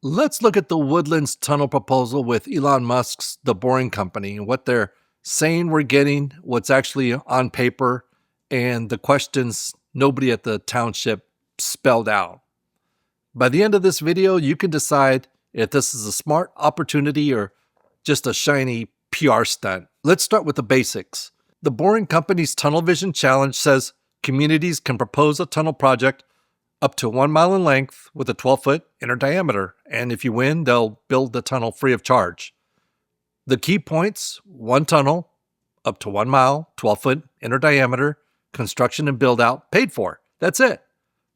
Let's look at the Woodlands tunnel proposal with Elon Musk's The Boring Company and what they're saying we're getting, what's actually on paper, and the questions nobody at the township spelled out. By the end of this video, you can decide if this is a smart opportunity or just a shiny PR stunt. Let's start with the basics. The Boring Company's Tunnel Vision Challenge says communities can propose a tunnel project up to 1 mile in length with a 12-foot inner diameter, and if you win, they'll build the tunnel free of charge. The key points: one tunnel, up to 1 mile, 12-foot inner diameter, construction and build out, paid for. That's it.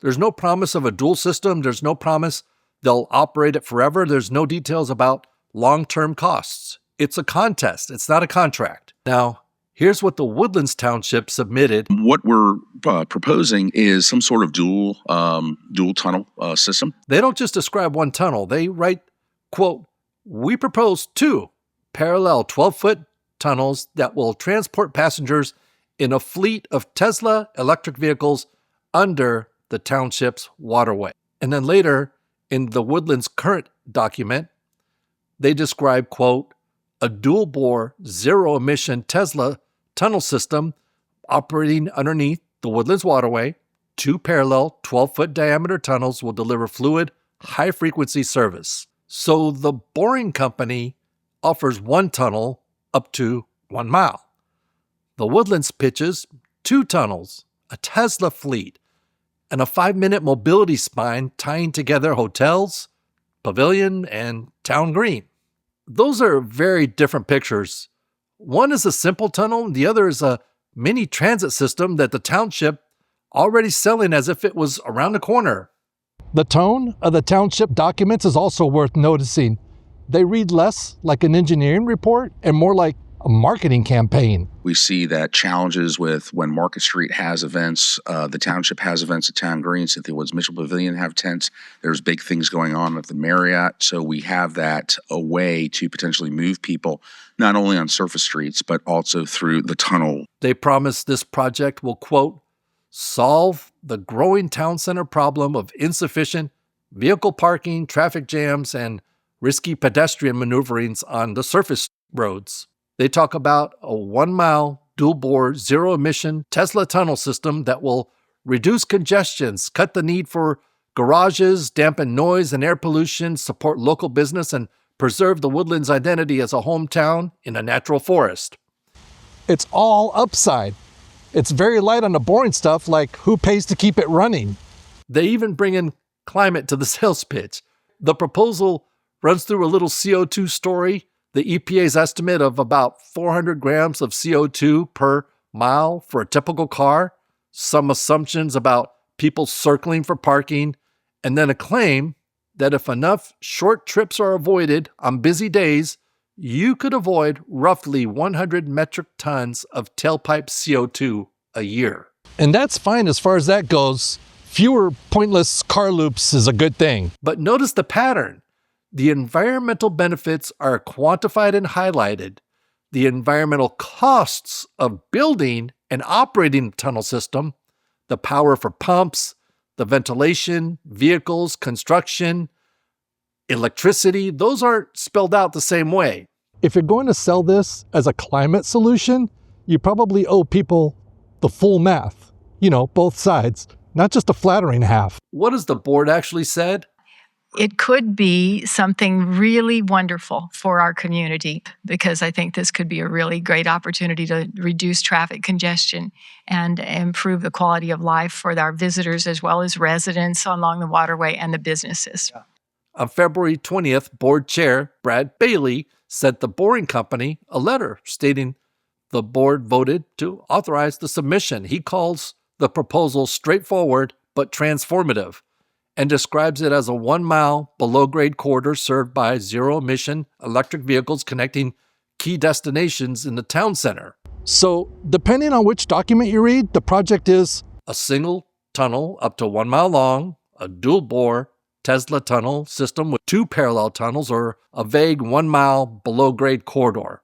There's no promise of a dual system. There's no promise they'll operate it forever. There's no details about long-term costs. It's a contest. It's not a contract. Now, here's what the Woodlands Township submitted. What we're proposing is some sort of dual tunnel system. They don't just describe one tunnel. They write, quote, "We propose 2 parallel 12-foot tunnels that will transport passengers in a fleet of Tesla electric vehicles under the township's waterway." And then later, in the Woodlands current document, they describe, quote, "a dual-bore, zero-emission Tesla tunnel system operating underneath the Woodlands waterway. 2 parallel 12-foot diameter tunnels will deliver fluid, high-frequency service." So the Boring Company offers 1 tunnel up to 1 mile. The Woodlands pitches 2 tunnels, a Tesla fleet, and a 5-minute mobility spine tying together hotels, pavilion, and town green. Those are very different pictures. One is a simple tunnel, the other is a mini transit system that the township already selling as if it was around the corner. The tone of the township documents is also worth noticing. They read less like an engineering report and more like a marketing campaign. We see that challenges with when Market Street has events, the township has events at Town Green, Cynthia Woods Mitchell Pavilion have tents. There's big things going on at the Marriott. So we have that a way to potentially move people, not only on surface streets, but also through the tunnel. They promise this project will, quote, "solve the growing town center problem of insufficient vehicle parking, traffic jams, and risky pedestrian maneuverings on the surface roads." They talk about a 1-mile, dual-bore, zero-emission Tesla tunnel system that will reduce congestions, cut the need for garages, dampen noise and air pollution, support local business, and preserve the Woodlands' identity as a hometown in a natural forest. It's all upside. It's very light on the boring stuff like who pays to keep it running. They even bring in climate to the sales pitch. The proposal runs through a little CO2 story. The EPA's estimate of about 400 grams of CO2 per mile for a typical car, some assumptions about people circling for parking, and then a claim that if enough short trips are avoided on busy days, you could avoid roughly 100 metric tons of tailpipe CO2 a year. And that's fine as far as that goes. Fewer pointless car loops is a good thing. But notice the pattern. The environmental benefits are quantified and highlighted. The environmental costs of building and operating the tunnel system, the power for pumps, the ventilation, vehicles, construction, electricity, those aren't spelled out the same way. If you're going to sell this as a climate solution, you probably owe people the full math. Both sides, not just a flattering half. What has the board actually said? It could be something really wonderful for our community because I think this could be a really great opportunity to reduce traffic congestion and improve the quality of life for our visitors as well as residents along the waterway and the businesses. Yeah. On February 20th, board chair Brad Bailey sent the Boring Company a letter stating the board voted to authorize the submission. He calls the proposal straightforward but transformative, and describes it as a 1-mile below-grade corridor served by zero-emission electric vehicles connecting key destinations in the town center. So, depending on which document you read, the project is a single tunnel up to 1 mile long, a dual-bore Tesla tunnel system with 2 parallel tunnels, or a vague 1-mile below-grade corridor.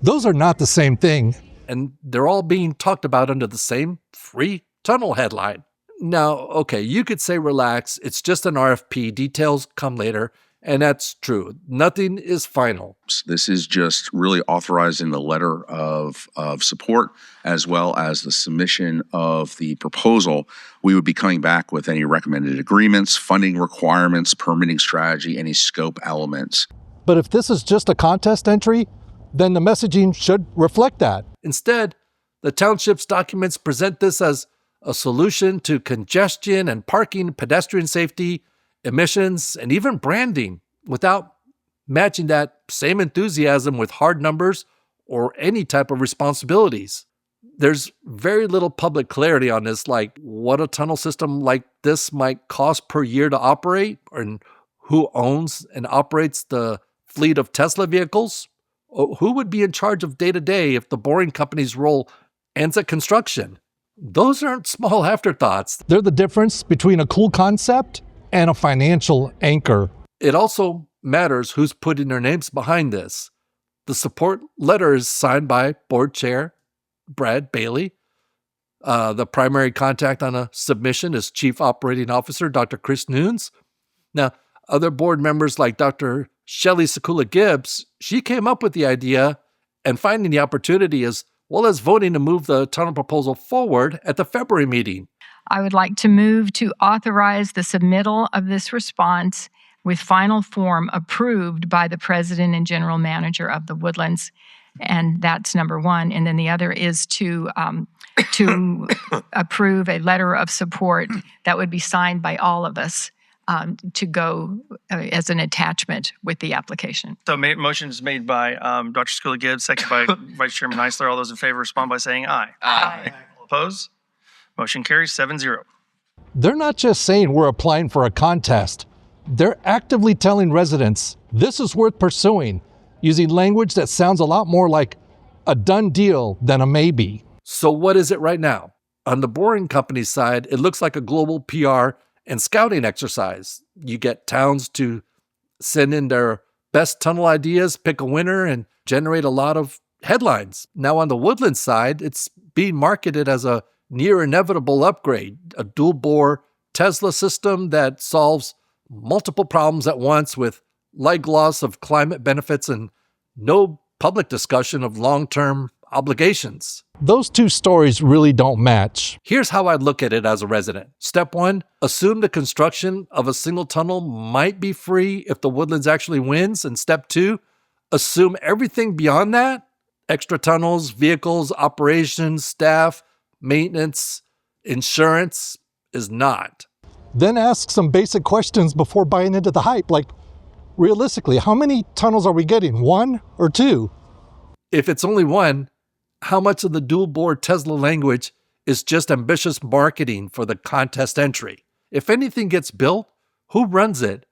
Those are not the same thing, and they're all being talked about under the same free tunnel headline. Now, okay, you could say relax, it's just an RFP, details come later, And that's true. Nothing is final. This is just really authorizing the letter of support as well as the submission of the proposal. We would be coming back with any recommended agreements, funding requirements, permitting strategy, any scope elements. But if this is just a contest entry, then the messaging should reflect that. Instead, the township's documents present this as a solution to congestion and parking, pedestrian safety, emissions, and even branding, without matching that same enthusiasm with hard numbers or any type of responsibilities. There's very little public clarity on this, like what a tunnel system like this might cost per year to operate, and who owns and operates the fleet of Tesla vehicles, or who would be in charge of day-to-day if the boring company's role ends at construction. Those aren't small afterthoughts. They're the difference between a cool concept and a financial anchor. It also matters who's putting their names behind this. The support letter is signed by Board Chair Brad Bailey. The primary contact on a submission is Chief Operating Officer Dr. Chris Nunes. Now, other board members like Dr. Shelley Sekula Gibbs, she came up with the idea and finding the opportunity as well as voting to move the tunnel proposal forward at the February meeting. I would like to move to authorize the submittal of this response with final form approved by the president and general manager of the Woodlands. And that's number one. And then the other is to approve a letter of support that would be signed by all of us to go as an attachment with the application. So motion is made by Dr. Sekula Gibbs, second by Vice Chairman Eisler. All those in favor respond by saying aye. Aye. All opposed? Motion carries 7-0. They're not just saying we're applying for a contest. They're actively telling residents this is worth pursuing, using language that sounds a lot more like a done deal than a maybe. So what is it right now? On the boring company's side, it looks like a global PR and scouting exercise. You get towns to send in their best tunnel ideas, pick a winner, and generate a lot of headlines. Now on the Woodlands side, it's being marketed as a near inevitable upgrade, a dual-bore Tesla system that solves multiple problems at once with light loss of climate benefits and no public discussion of long-term obligations. Those two stories really don't match. Here's how I'd look at it as a resident. Step one, assume the construction of a single tunnel might be free if the Woodlands actually wins. And step two, assume everything beyond that, extra tunnels, vehicles, operations, staff, maintenance, insurance, is not. Then ask some basic questions before buying into the hype, like, realistically, how many tunnels are we getting? 1 or 2? If it's only one, how much of the dual-bore Tesla language is just ambitious marketing for the contest entry? If anything gets built, who runs it?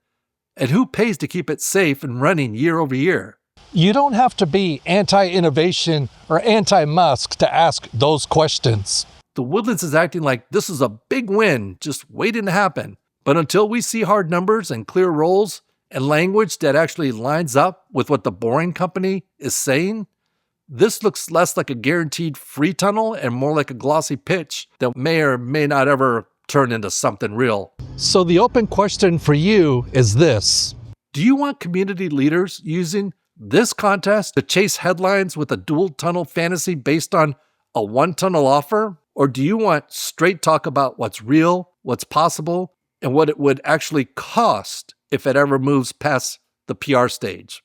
And who pays to keep it safe and running year over year? You don't have to be anti-innovation or anti-Musk to ask those questions. The Woodlands is acting like this is a big win, just waiting to happen. But until we see hard numbers and clear roles and language that actually lines up with what the boring company is saying, this looks less like a guaranteed free tunnel and more like a glossy pitch that may or may not ever turn into something real. So the open question for you is this. Do you want community leaders using this contest to chase headlines with a dual tunnel fantasy based on a one tunnel offer? Or do you want straight talk about what's real, what's possible, and what it would actually cost if it ever moves past the PR stage?